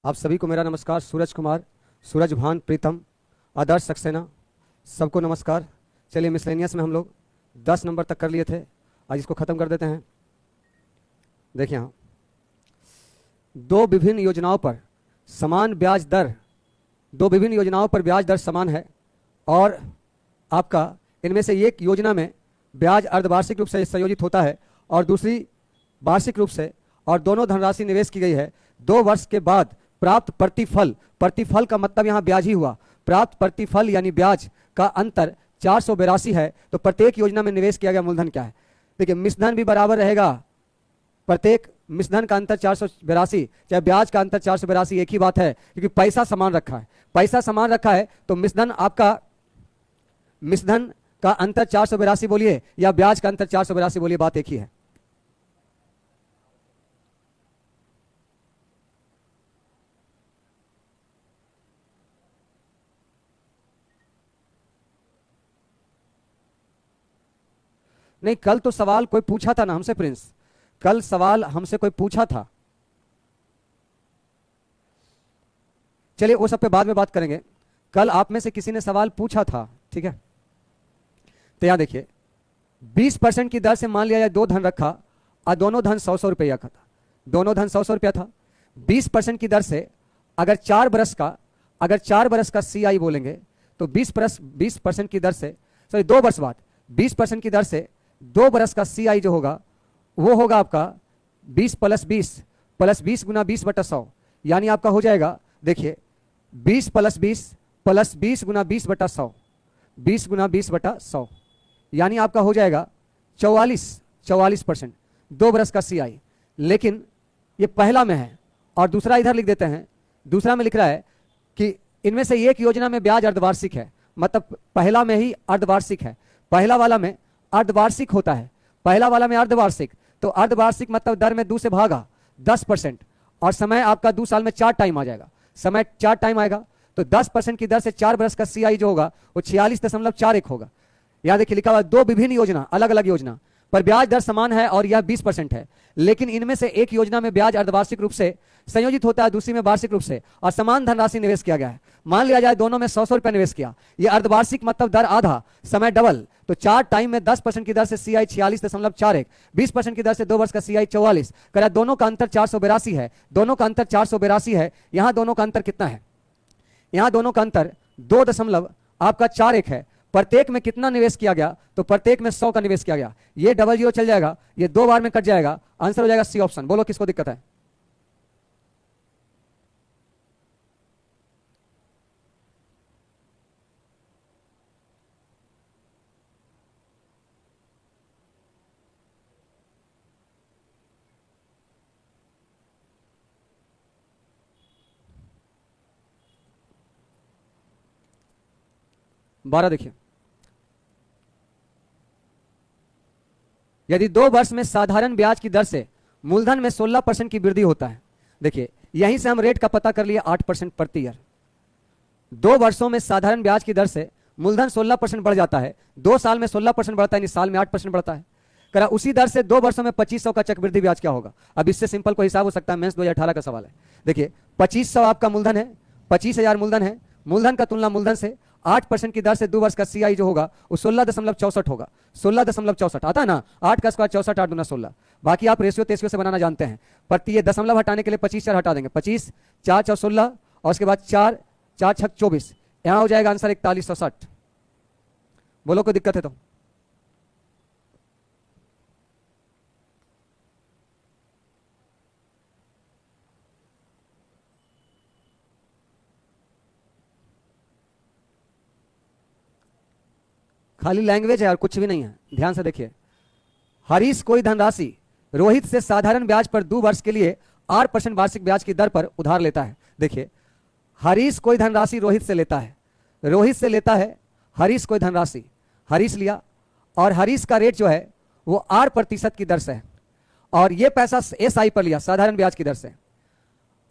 आप सभी को मेरा नमस्कार। सूरज कुमार, सूरज भान, प्रीतम, आदर्श सक्सेना, सबको नमस्कार। चलिए, मिसलेनियस में हम लोग 10 नंबर तक कर लिए थे, आज इसको ख़त्म कर देते हैं। देखिए यहाँ दो विभिन्न योजनाओं पर समान ब्याज दर, दो विभिन्न योजनाओं पर ब्याज दर समान है और आपका इनमें से एक योजना में ब्याज अर्धवार्षिक रूप से संयोजित होता है और दूसरी वार्षिक रूप से, और दोनों धनराशि निवेश की गई है। 2 वर्ष के बाद प्राप्त प्रतिफल, प्रतिफल का मतलब यहाँ ब्याज ही हुआ, प्राप्त प्रतिफल यानी ब्याज का अंतर 482 है। तो प्रत्येक योजना में निवेश किया गया मूलधन क्या है? देखिए, मिश्रधन भी बराबर रहेगा, प्रत्येक मिश्रधन का अंतर 482, चाहे ब्याज का अंतर 482, एक ही बात है क्योंकि पैसा समान रखा है। पैसा समान रखा है तो मिश्रधन आपका, मिश्रधन का अंतर 482 बोलिए या ब्याज का अंतर 482 बोलिए, बात एक ही है। नहीं, कल तो सवाल कोई पूछा था ना हमसे प्रिंस, कल सवाल हमसे कोई पूछा था। चलिए वो सब पे बाद में बात करेंगे। कल आप में से किसी ने सवाल पूछा था, ठीक है? तो यहां देखिए, 20% की दर से मान लिया जाए 2 धन रखा और दोनों धन 100 रुपया का था, दोनों धन 100 रुपया था। 20% की दर से अगर 4 बरस का, अगर 4 बरस का CI बोलेंगे तो 20% की दर से, सॉरी 2 वर्ष बाद 20% की दर से 2 बरस का CI जो होगा वो होगा आपका 20 + 20 + 20 गुना 20/100, यानी आपका हो जाएगा, देखिए 20 + 20 + 20 गुना 20/100, 20 गुना 20/100, यानी आपका हो जाएगा 44%, 2 बरस का CI। लेकिन ये पहला में है और दूसरा इधर लिख देते हैं। दूसरा में लिख रहा है कि इनमें से एक योजना में ब्याज अर्धवार्षिक है, मतलब पहला में ही अर्धवार्षिक है, पहला वाला में अर्धवार्षिक होता है, पहला वाला में अर्धवार्षिक। तो अर्धवार्षिक मतलब दर में 2 से भागा 10% और समय आपका 2 साल में 4 टाइम आ जाएगा, समय 4 टाइम आएगा। तो 10% की दर से 4 बरस का CI जो होगा वो 46.41 होगा। यहां देखिए लिखा हुआ 2 विभिन्न योजना, अलग अलग योजना पर ब्याज दर समान है और यह 20% है, लेकिन इनमें से एक योजना में ब्याज अर्धवार्षिक रूप से संयोजित होता है, दूसरी में वार्षिक रूप से, और समान धनराशि निवेश किया गया है। मान लिया जाए दोनों में 100 रुपया निवेश किया, यह अर्धवार्षिक मतलब दर आधा, समय डबल। तो 4 टाइम में 10% की दर से CI 46.41, 20% की दर से 2 वर्ष का CI 44 करा, दोनों का अंतर 482 है, दोनों का अंतर 482 है। यहां दोनों का अंतर कितना है? यहां दोनों का अंतर 2.41 है। प्रत्येक में कितना निवेश किया गया? तो प्रत्येक में 100 का निवेश किया गया। ये डबल जीरो चल जाएगा, ये 2 बार में कट जाएगा, आंसर हो जाएगा C ऑप्शन। बोलो किसको दिक्कत है? बारह देखिए, यदि 2 वर्ष में साधारण ब्याज की दर से मूलधन में 16% की वृद्धि होता है, देखिए यहीं से हम रेट का पता कर लिए 8% प्रति ईयर। 2 वर्षों में साधारण ब्याज की दर से मूलधन 16% बढ़ जाता है, 2 साल में 16% बढ़ता है, यानी साल में 8% बढ़ता है। करा उसी दर से 2 वर्षों में 2500 का चक्रवृद्धि ब्याज क्या होगा? अब इससे सिंपल कोई हिसाब हो सकता है, मेंस 2018 का सवाल है। देखिए 2500 आपका मूलधन है, 25,000 मूलधन है, मूलधन का तुलना मूलधन से 8% की दर से 2 वर्ष का CI जो होगा वो 16.64 होगा, 16.64 आता है ना, 8 का स्क्वायर 64, 8 दूना 16। बाकी आप रेशियो तेशियो से बनाना जानते हैं, पर ये दशमलव हटाने के लिए 25 4 हटा देंगे, 25 4 4 16 और उसके बाद 4 4 6 24, यहां हो जाएगा आंसर 4160। बोलो कोई दिक्कत है तो? खाली लैंग्वेज है और कुछ भी नहीं है, ध्यान से देखिए। हरीश कोई धनराशि रोहित से साधारण ब्याज पर 2 वर्ष के लिए 8% वार्षिक ब्याज की दर पर उधार लेता है। देखिए हरीश कोई धनराशि रोहित से लेता है, रोहित से लेता है हरीश कोई धनराशि, हरीश लिया और हरीश का रेट जो है वो 8% की दर से है और ये पैसा SI पर लिया साधारण ब्याज की दर से,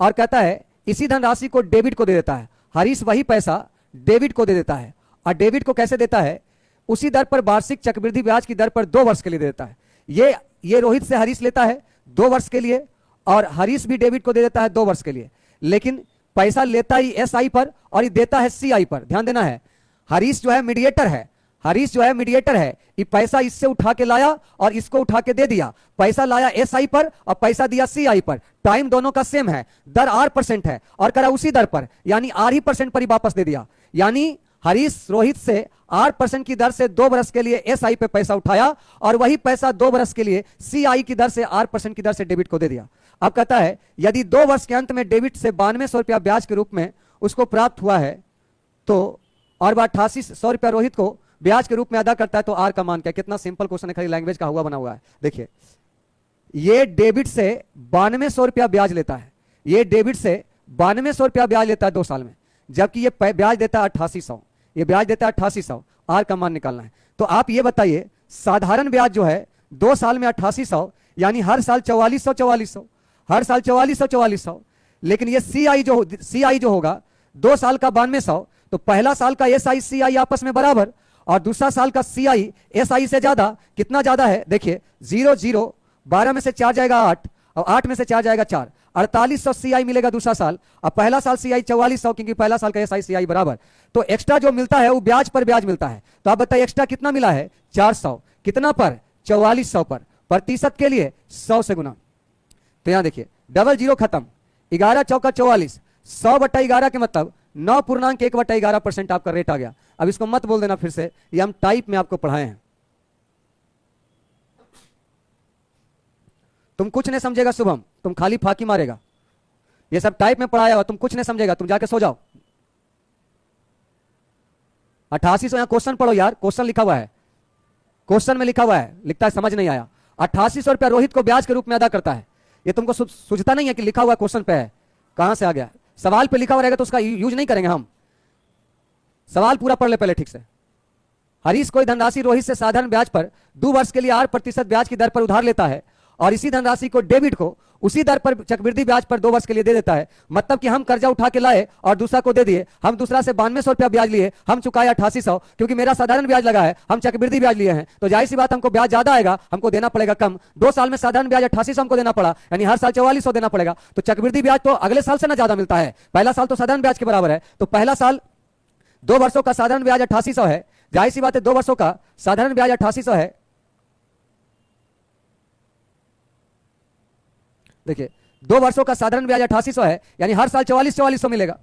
और कहता है इसी धनराशि को डेबिट को दे देता है। हरीश वही पैसा डेबिट को दे देता है, और डेबिट को कैसे देता है? उसी दर पर वार्षिक चक्रवृद्धि ब्याज की दर पर 2 वर्ष के लिए देता है। ये रोहित से हरीश लेता है 2 वर्ष के लिए और हरीश भी डेबिट को दे देता है 2 वर्ष के लिए। लेकिन पैसा लेता ही SI पर और ये देता है CI पर। ध्यान देना है, हरीश जो है मीडिएटर है, हरीश जो है मीडिएटर है, ये पैसा इससे उठा के लाया और इसको उठा के दे दिया। पैसा लाया SI पर और पैसा दिया CI पर। टाइम दोनों का सेम है, दर R% है और करा उसी दर पर, यानी R ही % पर ही वापस दे दिया। यानी हरीश रोहित से R% की दर से 2 बरस के लिए SI पे पैसा उठाया और वही पैसा 2 बरस के लिए CI की दर से R% की दर से डेबिट को दे दिया। अब कहता है यदि 2 वर्ष के अंत में डेबिट से 9200 रुपया ब्याज के रूप में उसको प्राप्त हुआ है तो और वह 8800 रुपया रोहित को ब्याज के रूप में अदा करता है तो आर का मान क्या। कितना सिंपल क्वेश्चन है, खाली लैंग्वेज का हुआ बना हुआ है। देखिए ये डेबिट से 9200 रुपया ब्याज लेता है, ये डेबिट से 9200 रुपया ब्याज लेता है 2 साल में, जबकि ये ब्याज देता है 8800, ये ब्याज देता है 8800। आर का मान निकालना है। तो आप ये बताइए साधारण ब्याज जो है 2 साल में 8800, यानी हर साल 4400, हर साल 4400, लेकिन ये CI जो होगा 2 साल का 9200, तो पहला साल का SI CI आपस में बराबर और दूसरा साल का CI SI से ज्यादा। कितना ज्यादा है देखिए, 0 0, 12 में से 4 जाएगा 8 और 8 में से 4 जाएगा 4, 4800 CI मिलेगा दूसरा साल और पहला साल CI 4400, क्योंकि पहला साल का SI CI बराबर। तो एक्स्ट्रा जो मिलता है वो ब्याज पर ब्याज मिलता है। तो आप बताइए एक्स्ट्रा कितना मिला है, 400। कितना पर, 4400 पर। प्रतिशत के लिए 100 से गुना। तो यहां देखिए डबल जीरो खत्म, 11 चौका 44, 100/11 के मतलब 9.1/11% आपका रेट आ गया। अब इसको मत बोल देना फिर से, ये हम टाइप में आपको पढ़ाए हैं। तुम कुछ नहीं समझेगा शुभम, तुम खाली फाकी मारेगा। ये सब टाइप में पढ़ाया हुआ, तुम कुछ नहीं समझेगा, तुम जाके सो जाओ। 8800 यहां क्वेश्चन पढ़ो यार, क्वेश्चन लिखा हुआ है, क्वेश्चन में लिखा हुआ है, लिखता है समझ नहीं आया। 8800 रुपया रोहित को ब्याज के रूप में अदा करता है। ये तुमको सूझता नहीं है कि लिखा हुआ क्वेश्चन पे है, कहां से आ गया। सवाल पे लिखा हुआ रहेगा तो उसका यूज नहीं करेंगे हम। सवाल पूरा पढ़ ले पहले ठीक से। हरीश कोई धनराशि रोहित से साधारण ब्याज पर 2 वर्ष के लिए 8% ब्याज की दर पर उधार लेता है और इसी धनराशि को डेबिट को उसी दर पर चक्रवृद्धि ब्याज पर 2 वर्ष के लिए दे देता है। मतलब कि हम कर्जा उठा के लाए और दूसरा को दे दिए। हम दूसरा से 9200 रुपया ब्याज लिए, हम चुकाए 8800, क्योंकि मेरा साधारण ब्याज लगा है, हम चक्रवृद्धि ब्याज लिए हैं, तो जाहिर सी बात हमको ब्याज ज्यादा आएगा, हमको देना पड़ेगा कम। 2 साल में साधारण ब्याज 8800 हमको देना पड़ा, यानी हर साल 4400 देना पड़ेगा। तो चक्रवृद्धि ब्याज तो अगले साल से ना ज्यादा मिलता है, पहला साल तो साधारण ब्याज के बराबर है। तो पहला साल 2 वर्षों का साधारण ब्याज 8800 है, जाहिर सी बात है 2 वर्षों का साधारण ब्याज 8800 है। देखिए 2 वर्षों का साधारण ब्याज 8800 है, यानी हर साल 4400 मिलेगा।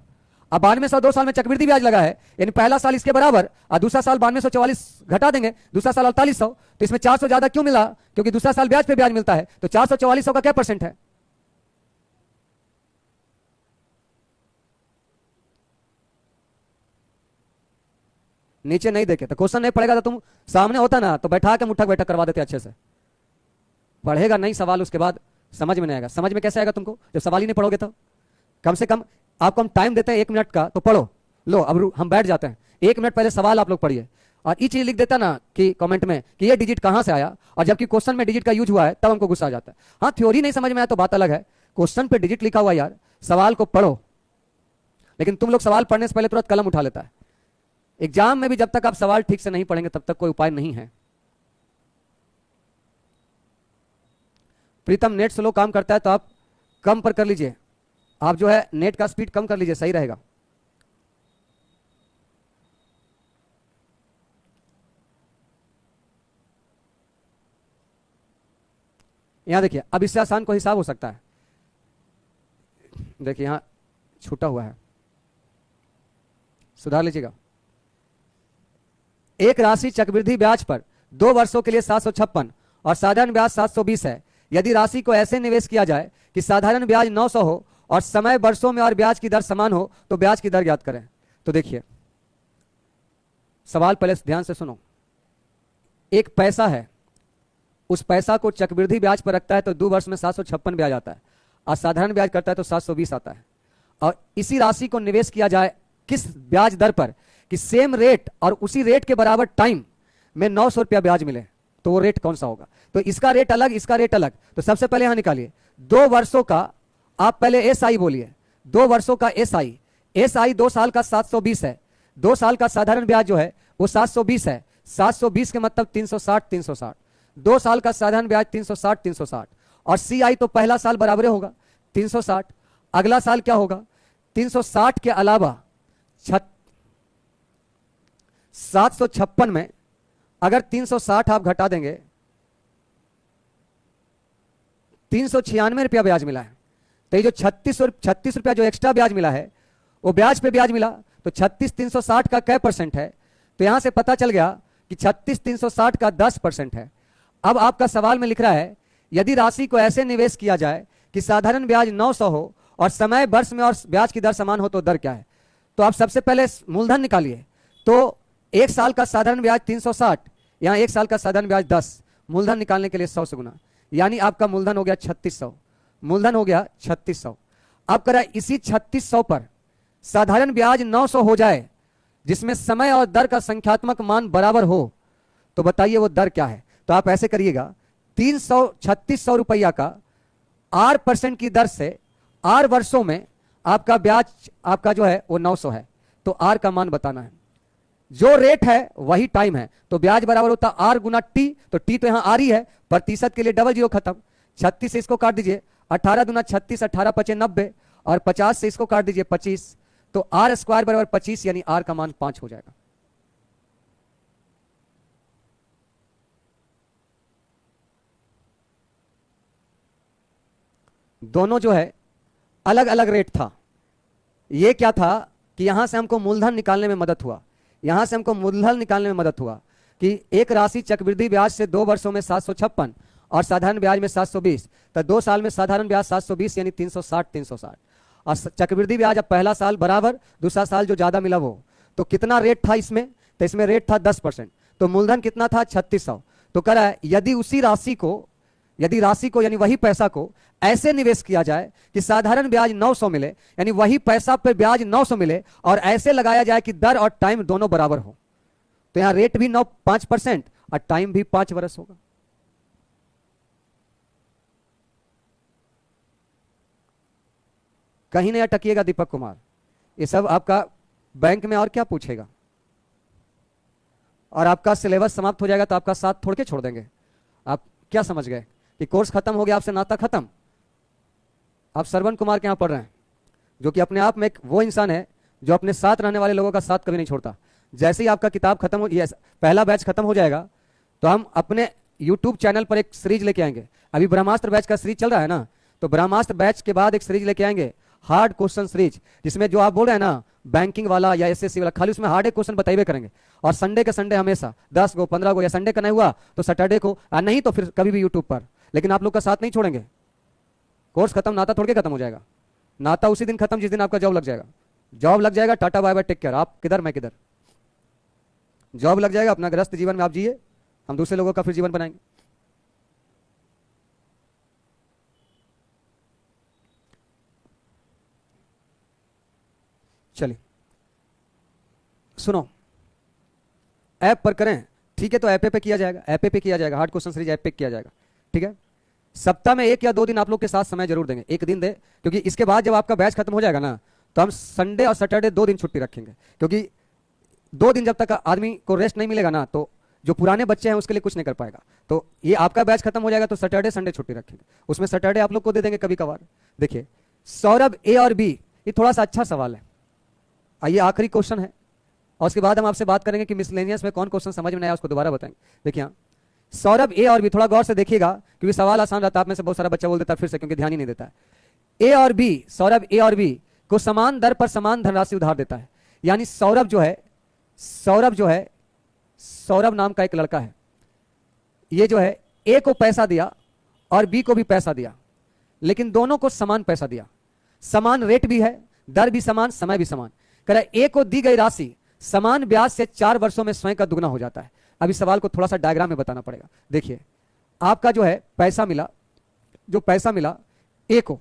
अब 9200 2 साल में चक्रवृद्धि ब्याज लगा है, यानी पहला साल इसके बराबर और दूसरा साल 9200 44 घटा देंगे, दूसरा साल 4800। तो इसमें 400 ज्यादा क्यों मिला, क्योंकि दूसरा साल ब्याज पे ब्याज मिलता है। तो 400 4400 का क्या % है, नीचे नहीं देखे तो क्वेश्चन नहीं पढ़ेगा। तो तुम सामने होता ना तो बैठा के मुठ्ठक बैठक करवा देते अच्छे से। पढ़ेगा नहीं सवाल, उसके बाद समझ में नहीं आएगा। समझ में कैसे आएगा तुमको जब सवाल ही नहीं पढ़ोगे। तो कम से कम आपको हम टाइम देते हैं 1 मिनट का, तो पढ़ो। लो अब हम बैठ जाते हैं, 1 मिनट पहले सवाल आप लोग पढ़िए और ये चीज लिख देता ना कि कमेंट में कि ये डिजिट कहां से आया, और जबकि क्वेश्चन में डिजिट का यूज हुआ है तब हमको गुस्सा आ जाता है। हाँ थ्योरी नहीं समझ में आया तो बात अलग है, क्वेश्चन पे डिजिट लिखा हुआ यार, सवाल को पढ़ो। लेकिन तुम लोग सवाल पढ़ने से पहले तुरंत कलम उठा लेता है। एग्जाम में भी जब तक आप सवाल ठीक से नहीं पढ़ेंगे तब तक कोई उपाय नहीं है। प्रीतम नेट स्लो काम करता है तो आप कम पर कर लीजिए, आप जो है नेट का स्पीड कम कर लीजिए, सही रहेगा। यहां देखिए अब इससे आसान कोई हिसाब हो सकता है। देखिए यहां छूटा हुआ है, सुधार लीजिएगा। एक राशि चक्रवृद्धि ब्याज पर 2 वर्षों के लिए 756 और साधारण ब्याज 720 है। यदि राशि को ऐसे निवेश किया जाए कि साधारण ब्याज 900 हो और समय वर्षों में और ब्याज की दर समान हो तो ब्याज की दर ज्ञात करें। तो देखिए सवाल पहले ध्यान से सुनो। एक पैसा है, उस पैसा को चक्रवृद्धि ब्याज पर रखता है तो 2 वर्ष में 756 ब्याज आता है और साधारण ब्याज करता है तो 720 आता है। और इसी राशि को निवेश किया जाए किस ब्याज दर पर कि सेम रेट और उसी रेट के बराबर टाइम में 900 रुपया ब्याज मिले, तो वो रेट कौन सा होगा। तो इसका रेट अलग, इसका रेट अलग। तो सबसे पहले यहां निकालिए 2 वर्षों का, आप पहले SI बोलिए, 2 वर्षों का SI 2 साल का 720 है, 2 साल का साधारण ब्याज जो है वो 720 है। 720 के मतलब 360 2 साल का साधारण ब्याज 360 और CI तो पहला साल बराबर होगा 360, अगला साल क्या होगा 360 के अलावा 756 में अगर 360 आप घटा देंगे, 396 रुपया ब्याज मिला है। तो ये जो 36 रुपया जो एक्स्ट्रा ब्याज मिला है वो ब्याज पे ब्याज मिला। तो 36,360 का क्या परसेंट है? तो यहां से पता चल गया कि 36,360 का 10% है। अब आपका सवाल में लिख रहा है यदि राशि को ऐसे निवेश किया जाए कि साधारण ब्याज 900 हो और समय वर्ष में और ब्याज की दर समान हो तो दर क्या है? तो आप सबसे पहले मूलधन निकालिए। तो एक साल का साधारण ब्याज 360, यहां एक साल का साधारण ब्याज 10, मूलधन निकालने के लिए 100 से गुना, यानी आपका मूलधन हो गया 3600। मूलधन हो गया 3600। अब करा इसी 3600 पर साधारण ब्याज 900 हो जाए जिसमें समय और दर का संख्यात्मक मान बराबर हो, तो बताइए वो दर क्या है? तो आप ऐसे करिएगा, 3600 रुपया का R% की दर से R वर्षों में आपका ब्याज आपका जो है वो 900 है। तो R का मान बताना है, जो रेट है वही टाइम है। तो ब्याज बराबर होता R गुना T। तो T तो यहां R ही है, प्रतिशत के लिए डबल जीरो खत्म। 36 से इसको काट दीजिए, 18 दुना 36, 18 पचे 90, और 50 से इसको काट दीजिए 25। तो R स्क्वायर बराबर 25, यानी R का मान 5 हो जाएगा। दोनों जो है अलग अलग रेट था। ये क्या था कि यहां से हमको मूलधन निकालने में मदद हुआ, यहां से हमको मूलधन निकालने में मदद हुआ कि एक राशि चक्रवृद्धि ब्याज से 2 वर्षों में 756 और साधारण ब्याज में 720। तो 2 साल में साधारण ब्याज 720 यानी 360 और चक्रवृद्धि ब्याज अब पहला साल बराबर, दूसरा साल जो ज्यादा मिला वो। तो कितना रेट था इसमें? तो इसमें रेट था 10%। तो मूलधन कितना था? 3600। तो कह रहा है यदि राशि को यानी वही पैसा को ऐसे निवेश किया जाए कि साधारण ब्याज 900 मिले, यानी वही पैसा पे ब्याज 900 मिले, और ऐसे लगाया जाए कि दर और टाइम दोनों बराबर हो। तो यहां रेट भी 5% और टाइम भी 5 वर्ष होगा। कहीं नहीं अटकिएगा दीपक कुमार, ये सब आपका बैंक में और क्या पूछेगा, और आपका सिलेबस समाप्त हो जाएगा तो आपका साथ थोड़ के छोड़ देंगे। आप क्या समझ गए कि कोर्स खत्म हो गया, आपसे नाता खत्म? आप श्रवण कुमार के यहां पढ़ रहे हैं, जो कि अपने आप में एक वो इंसान है जो अपने साथ रहने वाले लोगों का साथ कभी नहीं छोड़ता। जैसे ही आपका किताब खत्म हो, पहला बैच खत्म हो जाएगा तो हम अपने यूट्यूब चैनल पर एक सीरीज लेके आएंगे। अभी ब्रह्मास्त्र बैच का सीरीज चल रहा है ना, तो ब्रह्मास्त्र बैच के बाद एक सीरीज लेके आएंगे, हार्ड क्वेश्चन सीरीज, जिसमें जो आप बोल रहे हैं ना बैंकिंग वाला या एसएससी वाला, खाली उसमें हार्ड क्वेश्चन बताइए करेंगे। और संडे के संडे हमेशा 10 गो 15 गो, या संडे का नहीं हुआ तो सैटरडे को, नहीं तो फिर कभी भी यूट्यूब पर। लेकिन आप लोग का साथ नहीं छोड़ेंगे। कोर्स खत्म, नाता थोड़ के खत्म हो जाएगा। नाता उसी दिन खत्म जिस दिन आपका जॉब लग जाएगा। जॉब लग जाएगा, tata bye bye take care. आप किधर मैं किधर, जॉब लग जाएगा, अपना ग्रस्त जीवन में आप जिए, हम दूसरे लोगों का फिर जीवन बनाएंगे। चलिए सुनो, ऐप पर करें, ठीक है? तो ऐप पे किया जाएगा, ऐप पे किया जाएगा, हार्ड क्वेश्चन सीरीज ऐप पे किया जाएगा, ठीक है? सप्ताह में 1 या 2 दिन आप लोग के साथ समय जरूर देंगे, 1 दिन दे, क्योंकि इसके बाद जब आपका बैच खत्म हो जाएगा ना, तो हम संडे और सैटरडे 2 दिन छुट्टी रखेंगे। क्योंकि 2 दिन जब तक आदमी को रेस्ट नहीं मिलेगा ना, तो जो पुराने बच्चे हैं उसके लिए कुछ नहीं कर पाएगा। तो ये आपका बैच खत्म हो जाएगा तो सैटरडे संडे छुट्टी रखेंगे, उसमें सैटरडे आप लोग को दे देंगे कभी कभार। देखिए सौरभ, ए और बी, ये थोड़ा सा अच्छा सवाल है। आइए आखिरी क्वेश्चन है, और उसके बाद हम आपसे बात करेंगे कि मिसलेनियस में कौन क्वेश्चन समझ में नहीं आया उसको दोबारा बताएंगे। देखिए सौरभ, ए और बी, थोड़ा गौर से देखिएगा क्योंकि सवाल आसान रहता है। आप में से बहुत सारा बच्चा बोल देता है फिर से, क्योंकि ध्यान ही नहीं देता है। ए और बी, सौरभ ए और बी को समान दर पर समान धनराशि उधार देता है। यानी सौरभ जो है, सौरभ नाम का एक लड़का है, ये जो है ए को पैसा दिया और बी को भी पैसा दिया, लेकिन दोनों को समान पैसा दिया, समान रेट भी है, दर भी समान, समय भी समान। कह रहा है ए को दी गई राशि समान ब्याज से 4 वर्षों में स्वयं का दुगना हो जाता है। अभी सवाल को थोड़ा सा डायग्राम में बताना पड़ेगा। देखिए आपका जो है पैसा मिला, जो पैसा मिला ए को,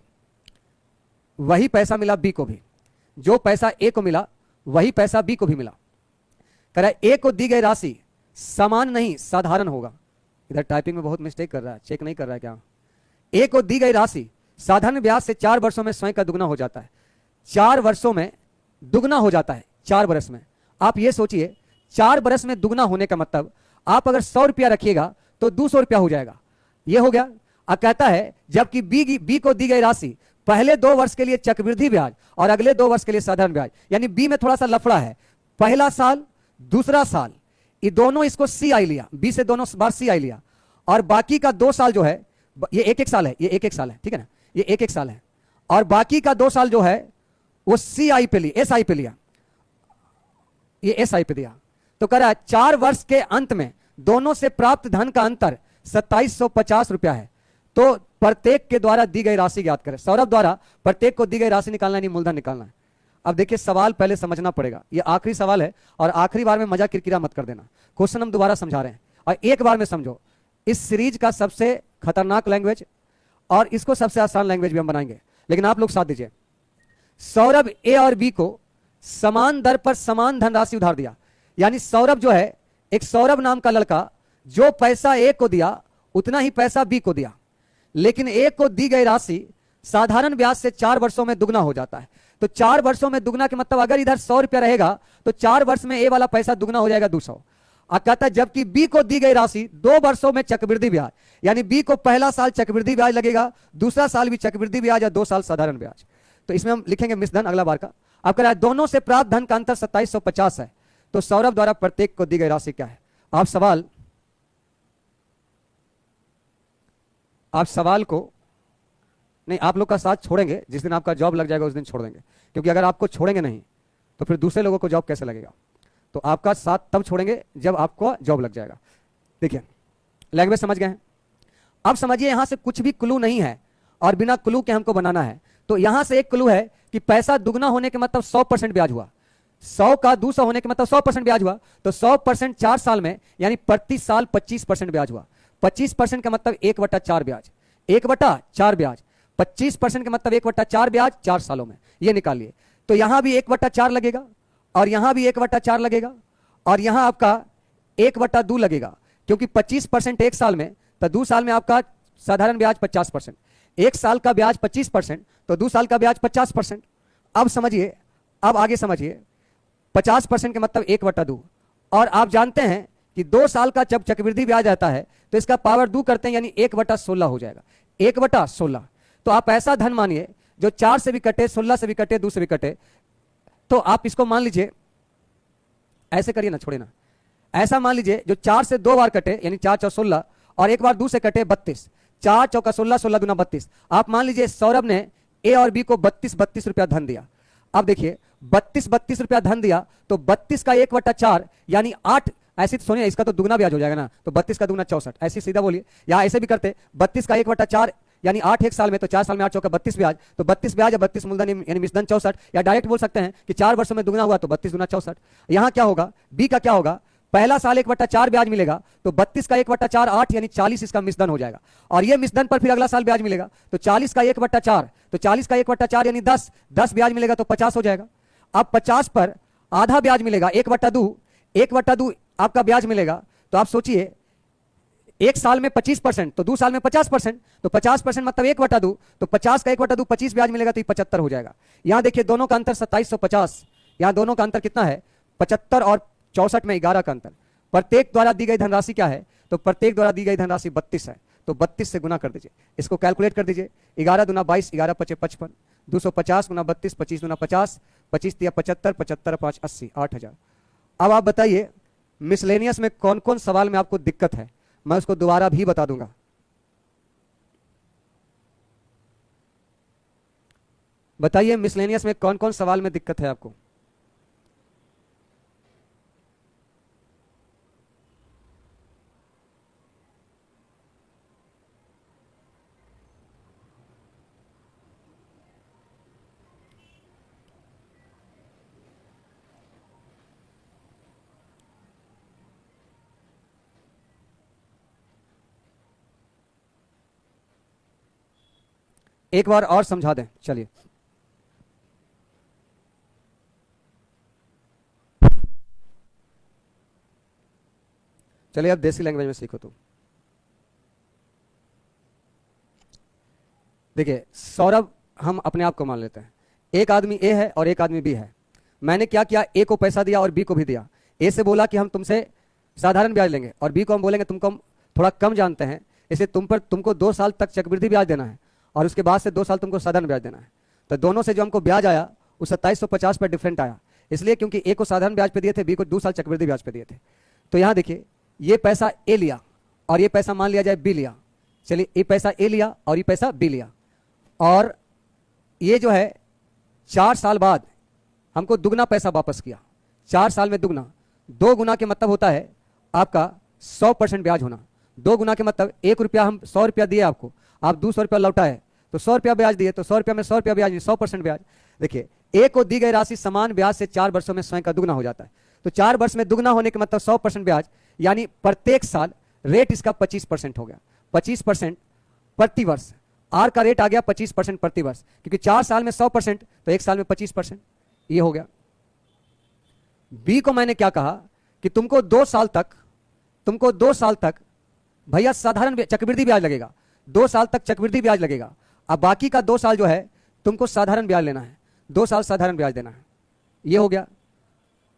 वही पैसा मिला बी को भी, जो पैसा ए को मिला वही पैसा बी को भी मिला। कह रहा है ए को दी गई राशि समान नहीं साधारण होगा। इधर टाइपिंग में बहुत मिस्टेक कर रहा है, चेक नहीं कर रहा है क्या? ए को दी गई राशि साधारण ब्याज से 4 वर्षों में स्वयं का दुगना हो जाता है। 4 वर्षों में दुगना हो जाता है, 4 वर्ष में। आप ये सोचिए 4 वर्ष में दुगना होने का मतलब, आप अगर 100 रुपया रखिएगा तो 200 रुपया हो जाएगा, ये हो गया। अब कहता है जबकि बी को दी गई राशि पहले 2 वर्ष के लिए चक्रवृद्धि ब्याज और अगले 2 वर्ष के लिए साधारण ब्याज। यानी बी में थोड़ा सा लफड़ा है, पहला साल दूसरा साल ये दोनों इसको सी आई लिया, बी से दोनों बार सी आई लिया, और बाकी का 2 साल जो है ये एक एक साल है, ये एक एक साल है, ठीक है ना, ये एक एक साल है, और बाकी का 2 साल जो है वो सी आई पे लिया, एस आई पे लिया, ये एस आई पे दिया। तो कह रहा है 4 वर्ष के अंत में दोनों से प्राप्त धन का अंतर 2750 रुपया है, तो प्रत्येक के द्वारा दी गई राशि ज्ञात करें। सौरभ द्वारा प्रत्येक को दी गई राशि निकालना है, मूलधन निकालना है। अब देखिए सवाल पहले समझना पड़ेगा, ये आखिरी सवाल है और आखिरी बार में मजा किरकिरा मत कर देना। क्वेश्चन हम दोबारा समझा रहे हैं और एक बार में समझो। इस सीरीज का सबसे खतरनाक लैंग्वेज और इसको सबसे आसान लैंग्वेज भी हम बनाएंगे, लेकिन आप लोग साथ दीजिए। सौरभ ए और बी को समान दर पर समान धनराशि उधार दिया, यानी सौरभ जो है, एक सौरभ नाम का लड़का जो पैसा ए को दिया उतना ही पैसा बी को दिया, लेकिन ए को दी गई राशि साधारण ब्याज से 4 वर्षों में दुगना हो जाता है। तो 4 वर्षों में दुगना के मतलब अगर इधर 100 रुपया रहेगा तो 4 वर्ष में ए वाला पैसा दुगना हो जाएगा 200। कहता है जबकि बी को दी गई राशि 2 वर्षों में चक्रवृद्धि ब्याज, यानी बी को पहला साल चक्रवृद्धि ब्याज लगेगा, दूसरा साल भी चक्रवृद्धि ब्याज या 2 साल साधारण ब्याज। तो इसमें हम लिखेंगे मिश्रधन अगला बार का। अब कह रहा है दोनों से प्राप्त धन का अंतर 2750 है, तो सौरभ द्वारा प्रत्येक को दी गई राशि क्या है। आप सवाल को नहीं, आप लोग का साथ छोड़ेंगे, जिस दिन आपका जॉब लग जाएगा उस दिन छोड़ देंगे, क्योंकि अगर आपको छोड़ेंगे नहीं तो फिर दूसरे लोगों को जॉब कैसे लगेगा। तो आपका साथ तब छोड़ेंगे जब आपको जॉब लग जाएगा। देखिए लैंग्वेज समझ गए हैं। अब समझिए यहां से कुछ भी क्लू नहीं है और बिना क्लू के हमको बनाना है। तो यहां से एक क्लू है कि पैसा दुगना होने के मतलब 100% ब्याज हुआ, 100 का 200 होने के मतलब 100% ब्याज हुआ, तो 100% 4 साल में, यानी प्रति साल 25% ब्याज हुआ। 25% का मतलब 1/4 ब्याज, 1/4 ब्याज, 25% का मतलब 1/4 ब्याज 4 सालों में, ये निकालिए। तो यहां भी 1/4 लगेगा और यहां भी 1/4 लगेगा और यहां आपका 1/2 लगेगा, क्योंकि 25% 1 साल में, तो 2 साल में आपका साधारण ब्याज 50%, 1 साल का ब्याज 25%, तो 2 साल का ब्याज 50%। अब समझिए, अब आगे समझिए, 50% के मतलब 1/2, और आप जानते हैं कि 2 साल का जब चक्रवृद्धि ब्याज आता है तो इसका पावर 2 करते हैं, यानी 1/16 हो जाएगा, 1/16। तो आप ऐसा धन मानिए जो 4 से भी कटे, 16 से भी कटे, 2 से भी कटे, तो आप इसको मान लीजिए, ऐसे करिए ना, छोड़े ना, ऐसा मान लीजिए जो 4 से 2 बार कटे, यानी 4 चौ 16, और एक बार 2 से कटे 32, 4 चौका 16, 16 दूना 32। आप मान लीजिए सौरभ ने ए और बी को 32 रुपया धन दिया। अब देखिए 32 रुपया धन दिया, तो 32 का 1/4 यानी 8, ऐसे तो सुनिए इसका तो दुगना ब्याज हो जाएगा ना, तो 32 का दुगना 64, ऐसे सीधा बोलिए, या ऐसे भी करते 32 का 1/4 यानी 8 1 साल में, तो 4 साल में 8 चौका 32 ब्याज, तो 32 ब्याज या 32 मूलधन यानी मिश्रधन 64, या डायरेक्ट बोल सकते हैं कि 4 वर्षों में दुगना हुआ तो 32 दूना 64। यहां क्या होगा, बी का क्या होगा, पहला साल 1/4 ब्याज मिलेगा, तो 32 का 1/4 8 यानी 40 इसका मिश्रधन हो जाएगा, और ये मिश्रधन पर फिर अगला साल ब्याज मिलेगा, तो 40 का 1/4, तो 40 का 1/4 यानी 10 ब्याज मिलेगा, तो 50 हो जाएगा। अब 50 पर आधा ब्याज मिलेगा, 1/2 आपका ब्याज मिलेगा, तो आप सोचिए 1 साल में 25%, तो 2 साल में 50%, तो 50% मतलब 1/2, तो 50 का 1/2 25 ब्याज मिलेगा, तो 75 हो जाएगा। यहां देखिए दोनों का अंतर 2750, यहां दोनों का अंतर कितना है, 75 और 64 में 11 का अंतर। प्रत्येक द्वारा दी गई धनराशि क्या है, तो प्रत्येक द्वारा दी गई धनराशि 32 है, तो 32 से गुना कर दीजिए, इसको कैलकुलेट कर दीजिए, 11 दूना 22, 11 पचे 55, 250 गुना 32, 25 दूना 50, 25 दिया 75, 75 5 80, 8000। अब आप बताइए मिसलेनियस में कौन कौन सवाल में आपको दिक्कत है, मैं उसको दोबारा भी बता दूंगा। बताइए मिसलेनियस में कौन कौन सवाल में दिक्कत है आपको। एक बार और समझा दें, चलिए। चलिए अब देसी लैंग्वेज में सीखो। तो देखिए सौरभ, हम अपने आप को मान लेते हैं, एक आदमी ए है और एक आदमी बी है। मैंने क्या किया, ए को पैसा दिया और बी को भी दिया। ए से बोला कि हम तुमसे साधारण ब्याज लेंगे, और बी को हम बोलेंगे तुमको हम थोड़ा कम जानते हैं, इसे तुमको 2 साल तक चक्रवृद्धि ब्याज देना है, और उसके बाद से 2 साल तुमको साधारण ब्याज देना है। तो दोनों से जो हमको ब्याज आया वो 2750 पर डिफरेंट आया, इसलिए क्योंकि ए को साधारण ब्याज पे दिए थे, बी को 2 साल चक्रवृद्धि ब्याज पे दिए थे। तो यहाँ देखिए ये पैसा ए लिया और ये पैसा मान लिया जाए बी लिया, चलिए ये पैसा ए लिया और ये पैसा बी लिया, और ये जो है 4 साल बाद हमको दुगना पैसा वापस किया। 4 साल में दुगना, 2 गुना के मतलब होता है आपका 100% ब्याज होना। 2 गुना के मतलब 1 रुपया हम 100 रुपया दिए आपको, आप 200 रुपया लौटाए तो 100 रुपया ब्याज दिए, तो 100 रुपया में 100 रुपया ब्याज, 100% ब्याज। देखिए ए को दी गई राशि समान ब्याज से 4 वर्षों में स्वयं का दुगना हो जाता है। तो 4 वर्ष में दुगना होने के मतलब 100% ब्याज, यानी प्रत्येक साल रेट इसका 25% हो गया, 25% प्रति वर्ष। आर का रेट आ गया 25% प्रति वर्ष, क्योंकि 4 साल में 100% तो 1 साल में 25%, ये हो गया। बी को मैंने क्या कहा कि तुमको 2 साल तक भैया साधारण चक्रवृद्धि ब्याज लगेगा, 2 साल तक चक्रवृद्धि ब्याज लगेगा, अब बाकी का 2 साल जो है तुमको साधारण ब्याज लेना है, 2 साल साधारण ब्याज देना है, ये हो गया।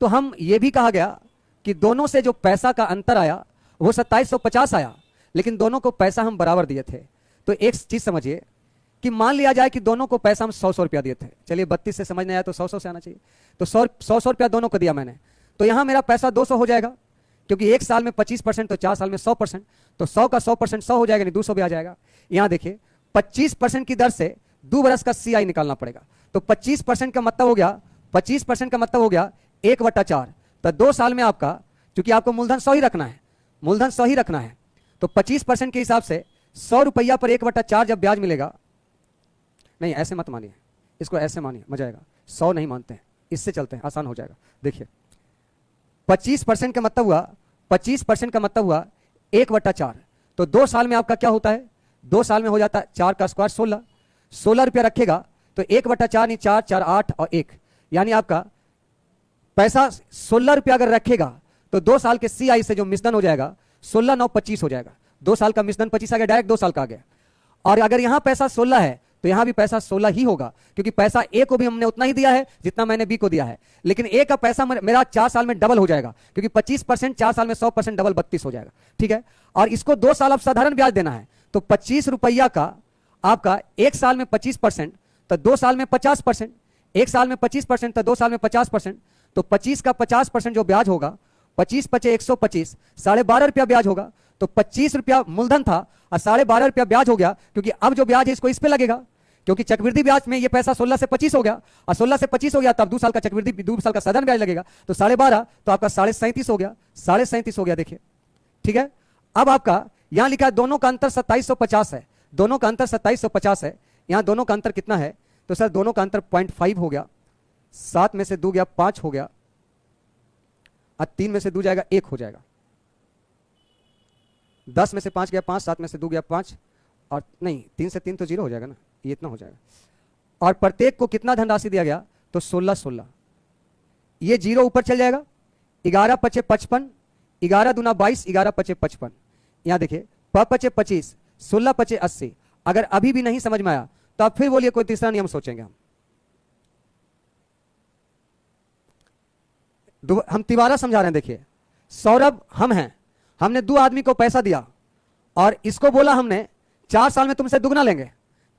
तो हम ये भी कहा गया कि दोनों से जो पैसा का अंतर आया वो 2750 आया, लेकिन दोनों को पैसा हम बराबर दिए थे। तो एक चीज समझिए कि मान लिया जाए कि दोनों को पैसा हम 100 रुपया दिए थे, चलिए 32 से समझ नहीं आया तो 100 से आना चाहिए, तो 100 रुपया दोनों को दिया मैंने, तो यहां मेरा पैसा 200 हो जाएगा, क्योंकि 1 साल में 25% तो 4 साल में 100%, तो 100 का 100% 100 हो जाएगा, नहीं 200 भी आ जाएगा। यहां देखिए 25% की दर से 2 बरस का CI निकालना पड़ेगा, तो 25% का मतलब हो गया 1/4, तो 2 साल में आपका, क्योंकि आपको मूलधन 100 ही रखना है, तो 25% के हिसाब से 100 रुपया पर 1/4 जब ब्याज मिलेगा, नहीं ऐसे मत मानिए, इसको ऐसे मानिए, मजा आएगा। 100 नहीं मानते हैं, इससे चलते हैं, आसान हो जाएगा। देखिए 25% का मतलब हुआ 1/4, तो 2 साल में आपका क्या होता है, 2 साल में हो जाता है 4 का स्क्वायर 16 रुपया रखेगा, तो 1/4 नहीं 4 4 8 और 1, यानी आपका पैसा 16 रुपया अगर रखेगा तो 2 साल के CI से जो मिश्रण हो जाएगा 16 9 25 हो जाएगा, 2 साल का मिश्रण 25 आ गया, डायरेक्ट 2 साल का आ गया। और अगर यहां पैसा 16 है तो यहां भी पैसा 16 ही होगा, क्योंकि पैसा ए को भी हमने उतना ही दिया है जितना मैंने बी को दिया है, लेकिन ए का पैसा मेरा 4 साल में डबल हो जाएगा, क्योंकि 25% 4 साल में 100% डबल 32 हो जाएगा, ठीक है। और इसको 2 साल अब साधारण ब्याज देना है, तो 25 रुपया का आपका 1 साल में 25%, तो 2 साल में 50%, 1 साल में 25% तो 2 साल में 50%, तो 25 का 50% जो ब्याज होगा, 25 पचे 125, 12.5 रुपया ब्याज होगा, तो 25 रुपया मूलधन था और 12.5 रुपया ब्याज हो गया, क्योंकि अब जो ब्याज है इसको इस पे लगेगा, क्योंकि चक्रवृद्धि ब्याज में ये पैसा 16 से 25 हो गया, और 16 से 25 हो गया तब 2 साल का चक्रवृद्धि 2 साल का साधारण ब्याज लगेगा, तो 12.5 तो आपका 37.5 हो गया, 37.5 हो गया, देखिए ठीक है। अब आपका यहां लिखा है दोनों का अंतर 2750 है, दोनों का अंतर 2750 है, यहां दोनों का अंतर कितना है, तो सर दोनों का अंतर 0.5 हो गया, 7 में से 2 गया 5 हो गया, और 3 में से 2 जाएगा 1 हो जाएगा, 10 में से 5 गया 5, 7 में से 2 गया 5, और नहीं 3 से 3 तो 0 हो जाएगा ना, ये इतना हो जाएगा। और प्रत्येक को कितना धनराशि दिया गया, तो 16, ये 0 ऊपर चल जाएगा, 11 पचे 55, 11 दूना 22, 11 पचे 55, यहां देखिए 5 पचे 25, 16 पचे 80। अगर अभी भी नहीं समझ में आया तो आप फिर बोलिए, कोई तीसरा नियम सोचेंगे हम तिबारा समझा रहे हैं। देखिए सौरभ हम हैं, हमने 2 आदमी को पैसा दिया और इसको बोला हमने 4 साल में तुमसे दुगना लेंगे,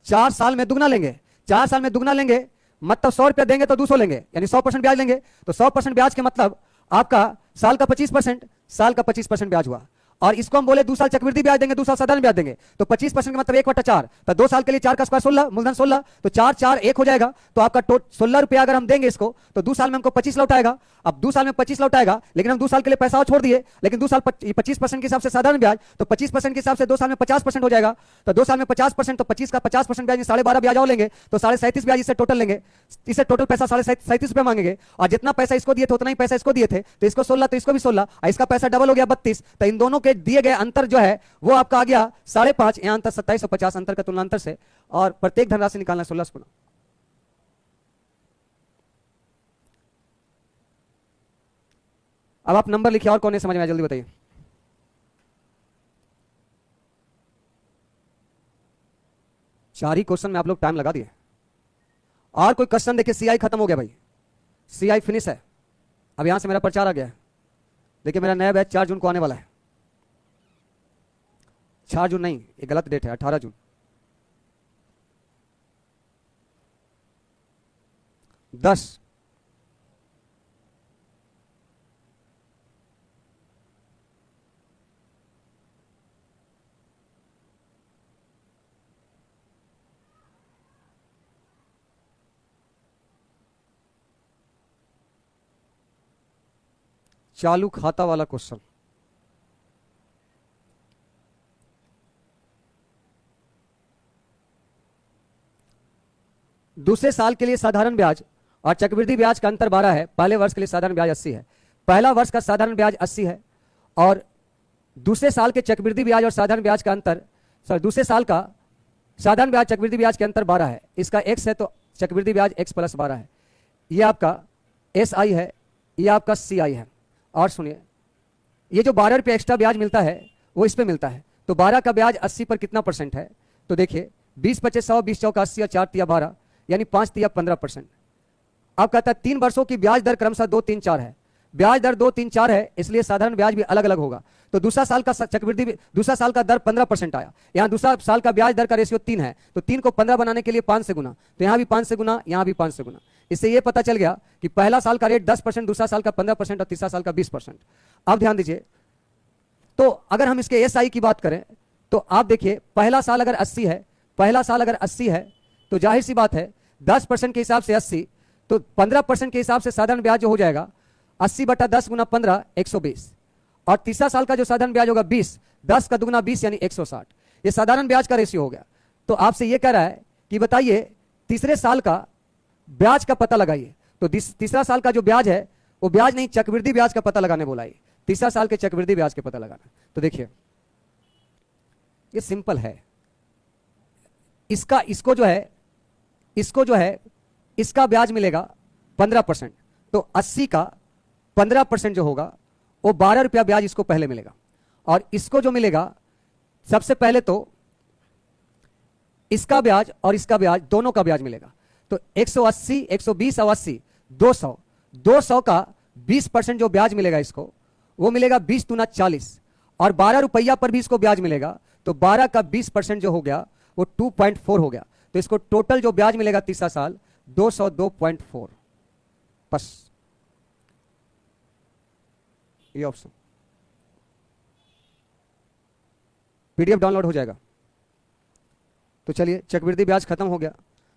4 साल में दुगना लेंगे, 4 साल में दुगना लेंगे, मतलब 100 रुपया देंगे तो 200 लेंगे, यानी 100% ब्याज लेंगे, तो 100% ब्याज के मतलब आपका साल का 25% ब्याज हुआ। और इसको हम बोले 2 साल चक्रवृद्धि ब्याज देंगे, 2 साल साधारण ब्याज देंगे, तो 25% का मतलब 1/4, तो 2 साल के लिए 4 का स्क्वायर 16, मूलधन 16, तो 4 4 1 हो जाएगा, तो आपका 16 रुपया अगर हम देंगे इसको तो 2 साल में हमको 25 लौटाएगा। अब 2 साल में 25 लौटाएगा, लेकिन हम 2 साल के लिए पैसा और छोड़ दिए, लेकिन 2 साल 25% के हिसाब से साधारण ब्याज, तो 25% के हिसाब से 2 साल में 50% हो जाएगा, तो 2 साल में 50%, तो 25 का 50% ब्याज 12.5 ब्याज और लेंगे, तो 37.5 ब्याज इससे टोटल लेंगे, इससे टोटल पैसा 37.5 रुपया मांगेंगे, और जितना पैसा इसको दिए थे उतना ही पैसा इसको दिए थे, तो इसको 16 तो इसको भी 16, इसका पैसा डबल हो गया 32, तो इन दोनों के दिए गए अंतर जो है वो आपका आ गया 5.5, यहां अंतर 2750 अंतर का तुलना अंतर से, और प्रत्येक धनराशि निकालना 16 गुना। अब आप नंबर लिखिए, और कौन नहीं समझ में आया जल्दी बताइए। चार ही क्वेश्चन में आप लोग टाइम लगा दिए, और कोई क्वेश्चन देखिए। CI खत्म हो गया भाई, CI फिनिश है, अब यहां से मेरा प्रचार आ गया है। देखिए मेरा नया बैच 4 जून को आने वाला है, 4 जून नहीं, ये गलत डेट है, 18 जून। 10, चालू खाता वाला क्वेश्चन। दूसरे साल के लिए साधारण ब्याज और चक्रवृद्धि ब्याज का अंतर 12 है। पहले वर्ष के लिए साधारण ब्याज 80 है। पहला वर्ष का साधारण ब्याज 80 है और दूसरे साल के चक्रवृद्धि ब्याज और साधारण ब्याज का अंतर, दूसरे साल का साधारण ब्याज चक्रवृद्धि ब्याज के अंतर 12 है। इसका x है तो चक्रवृद्धि ब्याज x प्लस 12 है। ये आपका SI है, ये आपका CI है। और सुनिए, ये जो 12 रुपये एक्स्ट्रा ब्याज मिलता है वो इस पे मिलता है। तो 12 का ब्याज 80 पर कितना परसेंट है? तो देखिए 20 × 100, 20 × 80 और 4 × 12 यानी 5 × 15%। अब कहता है 3 वर्षों की ब्याज दर क्रमशः 2, 3, 4 है। ब्याज दर 2, 3, 4 है, इसलिए साधारण ब्याज भी अलग अलग होगा। तो दूसरा साल का चक्रवृद्धि, दूसरा साल का दर 15% आया। यहाँ दूसरा साल का ब्याज दर का रेशियो 3 है, तो 3 को 15 बनाने के लिए 5 से गुना, तो यहाँ भी 5 से गुना, यहाँ भी 5 से गुना। इससे ये पता चल गया कि पहला साल का रेट 10%, दूसरा साल का 15% और तीसरा साल का 20%। अब ध्यान दीजिए, तो अगर हम इसके SI की बात करें तो आप देखिए पहला साल अगर 80 है, पहला साल अगर 80 है तो जाहिर सी बात है 10% के हिसाब से 80, तो 15% के हिसाब से साधारण ब्याज जो हो जाएगा 80/10 × 15 120। और तीसरा साल का जो साधारण ब्याज होगा 20, 10 का दुगना 20 यानी 160। ये साधारण ब्याज का रेशियो हो गया। तो आपसे ये कह रहा है कि बताइए तीसरे साल का ब्याज का पता लगाइए। तो तीसरा साल का जो ब्याज है वो ब्याज नहीं, चक्रवृद्धि ब्याज का पता लगाने बोला है। तीसरा साल के चक्रवृद्धि ब्याज के पता लगाना। तो देखिए ये सिंपल है। इसको जो है इसका ब्याज मिलेगा 15%। तो 80 का 15% जो होगा वो 12 रुपया ब्याज इसको पहले मिलेगा। और इसको जो मिलेगा सबसे पहले तो इसका ब्याज और इसका ब्याज दोनों का ब्याज मिलेगा। तो 180, 120 और 80, 200, 200 का 20% जो ब्याज मिलेगा इसको वो मिलेगा 20 दूना 40। और 12 रुपया पर भी इसको ब्याज मिलेगा। तो 12 का 20% जो हो गया वो 2.4 हो गया। तो इसको टोटल जो ब्याज मिलेगा तीसरा साल 202.4। बस ये ऑप्शन PDF डाउनलोड हो जाएगा। तो चलिए चक्रवृद्धि ब्याज खत्म हो गया।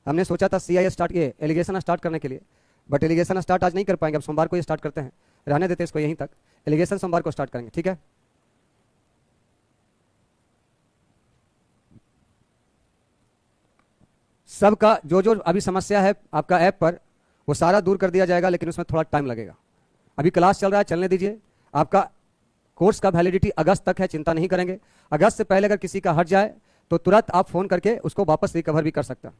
हमने सोचा था CI स्टार्ट, ये एलिगेशन स्टार्ट करने के लिए, बट एलिगेशन स्टार्ट आज नहीं कर पाएंगे। अब सोमवार को ये स्टार्ट करते हैं, रहने देते इसको यहीं तक। एलिगेशन सोमवार को स्टार्ट करेंगे, ठीक है। सबका जो अभी समस्या है आपका ऐप पर वो सारा दूर कर दिया जाएगा, लेकिन उसमें थोड़ा टाइम लगेगा। अभी क्लास चल रहा है, चलने दीजिए। आपका कोर्स का वैलिडिटी अगस्त तक है, चिंता नहीं करेंगे। अगस्त से पहले अगर किसी का हट जाए तो तुरंत आप फोन करके उसको वापस रिकवर भी कर सकते हैं।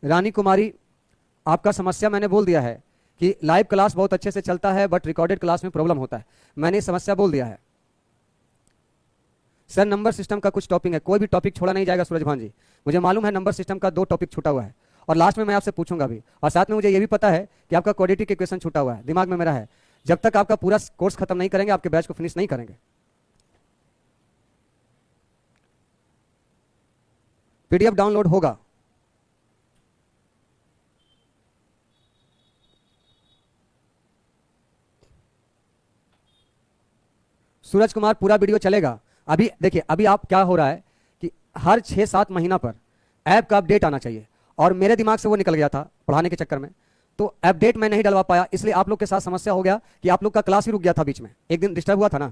रानी कुमारी, आपका समस्या मैंने बोल दिया है कि लाइव क्लास बहुत अच्छे से चलता है बट रिकॉर्डेड क्लास में प्रॉब्लम होता है। मैंने समस्या बोल दिया है। सर नंबर सिस्टम का कुछ टॉपिक है, कोई भी टॉपिक छोड़ा नहीं जाएगा सूरज भान जी। मुझे मालूम है नंबर सिस्टम का 2 टॉपिक छूटा हुआ है और लास्ट में मैं आपसे पूछूंगा भी। और साथ में मुझे यह भी पता है कि आपका क्वाड्रेटिक इक्वेशन छूटा हुआ है, दिमाग में मेरा है। जब तक आपका पूरा कोर्स खत्म नहीं करेंगे आपके बैच को फिनिश नहीं करेंगे। PDF डाउनलोड होगा। सूरज कुमार, पूरा वीडियो चलेगा। अभी देखिए, अभी आप क्या हो रहा है कि हर 6-7 महीना पर ऐप का अपडेट आना चाहिए और मेरे दिमाग से वो निकल गया था पढ़ाने के चक्कर में, तो अपडेट मैं नहीं डलवा पाया। इसलिए आप लोग के साथ समस्या हो गया कि आप लोग का क्लास ही रुक गया था बीच में। एक दिन डिस्टर्ब हुआ था ना,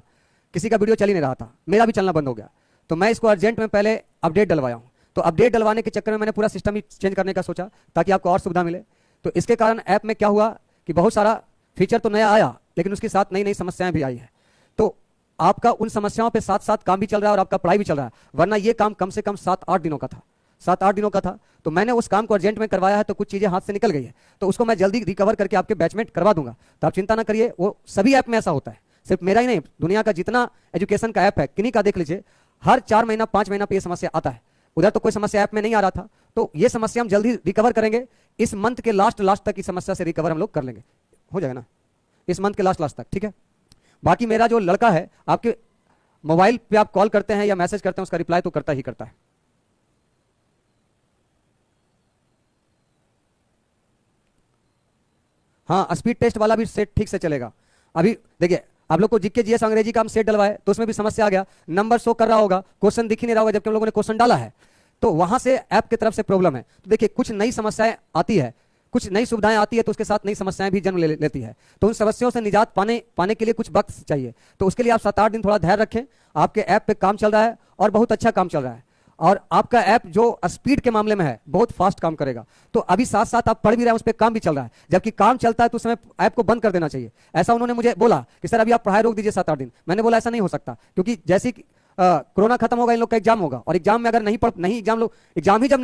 किसी का वीडियो चल ही नहीं रहा था, मेरा भी चलना बंद हो गया। तो मैं इसको अर्जेंट में पहले अपडेट डलवाया हूँ। तो अपडेट डलवाने के चक्कर में मैंने पूरा सिस्टम ही चेंज करने का सोचा ताकि आपको और सुविधा मिले। तो इसके कारण ऐप में क्या हुआ कि बहुत सारा फीचर तो नया आया, लेकिन उसके साथ नई नई समस्याएं भी आई है। तो आपका उन समस्याओं पे साथ साथ काम भी चल रहा है और आपका पढ़ाई भी चल रहा है। वरना ये काम कम से कम 7-8 दिनों का था, 7-8 दिनों का था। तो मैंने उस काम को अर्जेंट में करवाया है, तो कुछ चीजें हाथ से निकल गई है, तो उसको मैं जल्दी रिकवर करके आपके बैच में करवा दूंगा। तो आप चिंता ना करिए, वो सभी ऐप में ऐसा होता है, सिर्फ मेरा ही नहीं, दुनिया का जितना एजुकेशन का ऐप है किन्हीं का देख लीजिए, हर 4 महीना 5 महीना पे ये समस्या आता है। उधर तो कोई समस्या ऐप में नहीं आ रहा था, तो ये समस्या हम जल्दी रिकवर करेंगे। इस मंथ के लास्ट तक की समस्या से रिकवर हम लोग कर लेंगे, हो जाएगा ना, इस मंथ के लास्ट तक, ठीक है। बाकी मेरा जो लड़का है मोबाइल पे आप कॉल करते हैं या मैसेज करते हैं, उसका रिप्लाई तो करता ही करता है। हाँ, स्पीड टेस्ट वाला भी सेट ठीक से चलेगा। अभी देखिए, आप लोग को जीके जीएस अंग्रेजी का हम सेट डलवाए तो उसमें भी समस्या आ गया, नंबर शो कर रहा होगा, क्वेश्चन दिख ही नहीं रहा होगा, जबकि हम लोगों ने क्वेश्चन डाला है, तो वहां से ऐप की तरफ से प्रॉब्लम है। तो देखिए, कुछ नई समस्याएं आती है, कुछ नई सुविधाएं आती है, तो उसके साथ नई समस्याएं भी जन्म लेती है। तो उन समस्याओं से निजात पाने के लिए कुछ वक्त चाहिए। तो उसके लिए आप 7-8 दिन थोड़ा धैर्य रखें। आपके ऐप पे काम चल रहा है और बहुत अच्छा काम चल रहा है, और आपका ऐप जो स्पीड के मामले में है बहुत फास्ट काम करेगा। तो अभी साथ साथ आप पढ़ भी रहे हैं, उस पर काम भी चल रहा है। जबकि काम चलता है तो उस समय ऐप को बंद कर देना चाहिए। ऐसा उन्होंने मुझे बोला कि सर अभी आप पढ़ाई रोक दीजिए 7-8 दिन। मैंने बोला ऐसा नहीं हो सकता, क्योंकि जैसे ही कोरोना खत्म होगा, इन लोग का एग्जाम होगा, और एग्जाम में अगर नहीं एग्जाम ही जब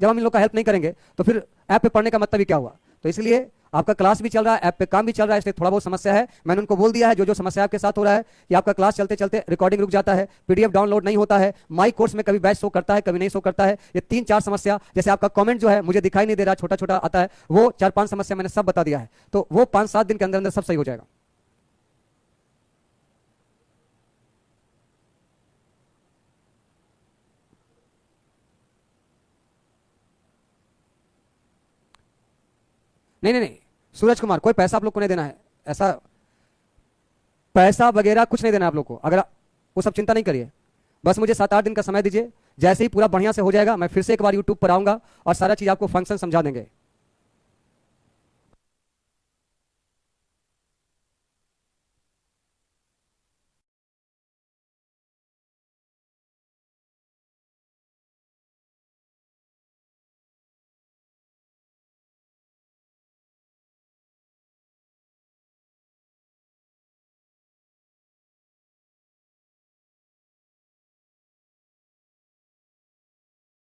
हम इन लोग का हेल्प नहीं करेंगे तो फिर ऐप पे पढ़ने का मतलब ही क्या हुआ। तो इसलिए आपका क्लास भी चल रहा है, ऐप पे काम भी चल रहा है, इसलिए थोड़ा बहुत समस्या है। मैंने उनको बोल दिया है जो समस्या आपके साथ हो रहा है, कि आपका क्लास चलते चलते रिकॉर्डिंग रुक जाता है, पीडीएफ डाउनलोड नहीं होता है, माई कोर्स में कभी बैच शो करता है, कभी नहीं शो करता है। ये 3-4 समस्या, जैसे आपका कमेंट जो है मुझे दिखाई नहीं दे रहा, छोटा छोटा आता है, वो 4-5 समस्या मैंने सब बता दिया है। तो वो 5-7 दिन के अंदर अंदर सब सही हो जाएगा। नहीं नहीं नहीं, सूरज कुमार, कोई पैसा आप लोग को नहीं देना है, ऐसा पैसा वगैरह कुछ नहीं देना है आप लोग को। अगर वो सब चिंता नहीं करिए, बस मुझे 7-8 दिन का समय दीजिए। जैसे ही पूरा बढ़िया से हो जाएगा, मैं फिर से एक बार यूट्यूब पर आऊंगा और सारा चीज आपको फंक्शन समझा देंगे।